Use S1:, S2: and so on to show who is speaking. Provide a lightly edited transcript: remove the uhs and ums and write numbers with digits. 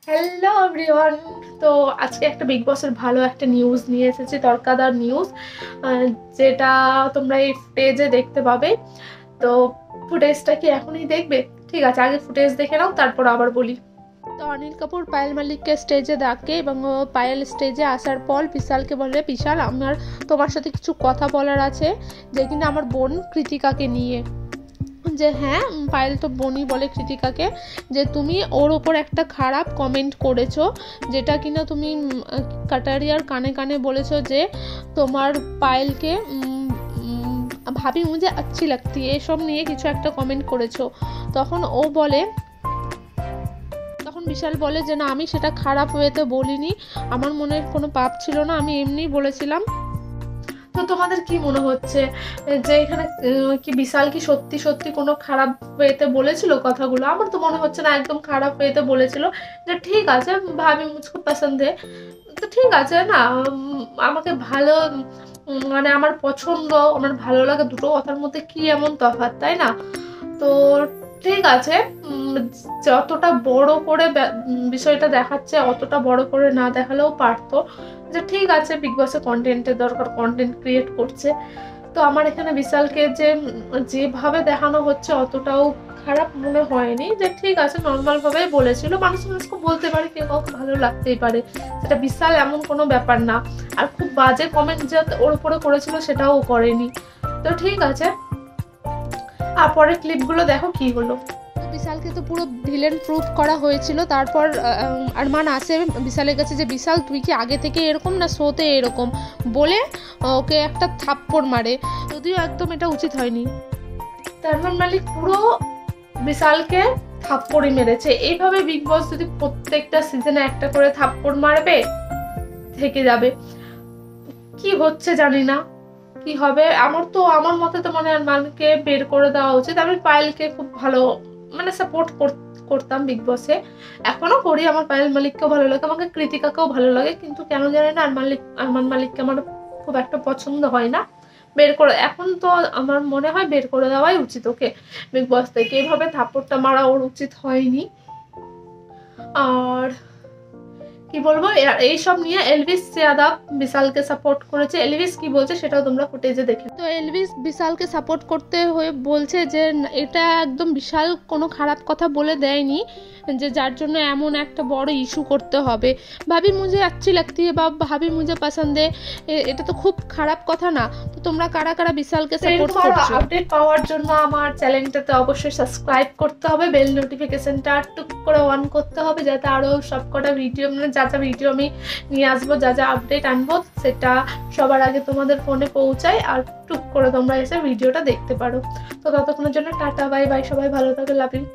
S1: Hello everyone. তো আজকে একটা বিগ বসের ভালো একটা নিউজ নিয়ে এসেছি, তড়কাদার নিউজ, যেটা তোমরা এই ফুটেজে দেখতে পাবে। তো ফুটেজটা কি এখনই দেখবে? ঠিক আছে, আগে ফুটেজ দেখে নাও, তারপর আবার বলি। তো অনিল কাপুর পায়েল মালিককে স্টেজে ডাকে এবং পায়েল স্টেজে আসার পর বিশালকে বলে, বিশাল আমার তোমার সাথে কিছু কথা বলার আছে, যে কিনা আমার বোন কৃতিকাকে নিয়ে। যে হ্যাঁ, পায়েল তো বোনই বলে কৃতিকাকে যে তুমি ওর ওপর একটা খারাপ কমেন্ট করেছো, যেটা কিনা তুমি কাটারিয়ার কানে কানে বলেছো যে তোমার পায়েলকে ভাবি মুঝে আচ্ছি লাগতি, এসব নিয়ে কিছু একটা কমেন্ট করেছো। তখন বিশাল বলে যে না, আমি সেটা খারাপ ওয়েতে বলিনি, আমার মনের কোনো পাপ ছিল না, আমি এমনিই বলেছিলাম। তো তোমাদের কি মনে হচ্ছে যে এখানে কি বিশাল কি সত্যি সত্যি কোনো খারাপ ওয়েতে বলেছিল কথাগুলো? আমার তো মনে হচ্ছে না, একদম খারাপ ওয়েতে বলেছিল, যে ঠিক আছে ভাবি মুঝকো পছন্দ হে, তো ঠিক আছে না, আমাকে ভালো মানে আমার পছন্দ আমার ভালো লাগে, দুটো কথার মধ্যে কি এমন তফাৎ, তাই না? তো ঠিক আছে, যতটা বড় করে বিষয়টা দেখাচ্ছে অতটা বড় করে না দেখালেও পারতো, যে ঠিক আছে বিগ বসে কন্টেন্টের দরকার, কন্টেন্ট ক্রিয়েট করছে। তো আমার এখানে বিশালকে যেভাবে দেখানো হচ্ছে অতটাও খারাপ মনে হয়নি, যে ঠিক আছে নর্মাল ভাবে বলেছিল, মানুষকে বলতে পারে, কেউ কাউকে ভালো লাগতেই পারে, সেটা বিশাল এমন কোনো ব্যাপার না। আর খুব বাজে কমেন্ট যে ওর উপরে করেছিল সেটাও করেনি, তো ঠিক আছে। আর পরের ক্লিপগুলো দেখো কি হলো। বিশালকে তো পুরো ভিলেন প্রুফ করা হয়েছিল। তারপর আরমান আসে বিশালের কাছে যে বিশাল তুই কি আগে থেকে এরকম না শোতে এরকম, বলে ওকে একটা থাপ্পড় মারে, যদিও একদম এটা উচিত হয়নি। আরমান মালিক পুরো বিশালকে থাপ্পড়ই মেরেছে। এইভাবে বিগ বস যদি প্রত্যেকটা সিজনে একটা করে থাপ্পড় মারবে, থেকে যাবে। কি হচ্ছে জানি না, কি হবে। আমার মতে তো মনে হয় আরমানকে বের করে দেওয়া উচিত। আমি পায়েলকে খুব ভালো মানে সাপোর্ট করতাম বিগ বসে, এখনো করি, আমার পায়েল মালিককেও ভালো লাগে, আমাকে কৃতিকাকেও ভালো লাগে, কিন্তু কেন জানি না আরমান মালিককে আমার খুব একটা পছন্দ হয় না। বের করে এখন তো আমার মনে হয় বের করে দেওয়াই উচিত ওকে বিগ বস থেকে, এইভাবে থাপ্পড়টা মারা ওর উচিত হয়নি। আর কি বলবো, এইসব নিয়ে এলভিস যাদব বিশালকে সাপোর্ট করেছে। এলভিস কি বলছে সেটাও তোমরা ফুটেজে দেখে। তো এলভিস বিশালকে সাপোর্ট করতে হয়ে বলছে যে এটা একদম বিশাল কোনো খারাপ কথা বলে দেয়নি, যে যার জন্য এমন একটা বড় ইস্যু করতে হবে। ভাবি মুঝে আচ্ছি লাগতি বা ভাবি মুঝে পছন্দে, এটা তো খুব খারাপ কথা না? তো তোমরা কারা কারা বিশালকে সাপোর্ট করছো? আপডেট পাওয়ার জন্য আমার চ্যানেলটাতে অবশ্যই সাবস্ক্রাইব করতে হবে, বেল নোটিফিকেশনটা টুক করে অন করতে হবে, যাতে আরো সবকটা ভিডিও মানে যা যা ভিডিও আমি নিয়ে আসবো, যা যা আপডেট আনবো, সেটা সবার আগে তোমাদের ফোনে পৌঁছায়, আর টুক করে তোমরা এসে ভিডিওটা দেখতে পারো। তো ততক্ষণের জন্য টাটা, বাই বাই, সবাই ভালো থাকো, লাভ ইউ।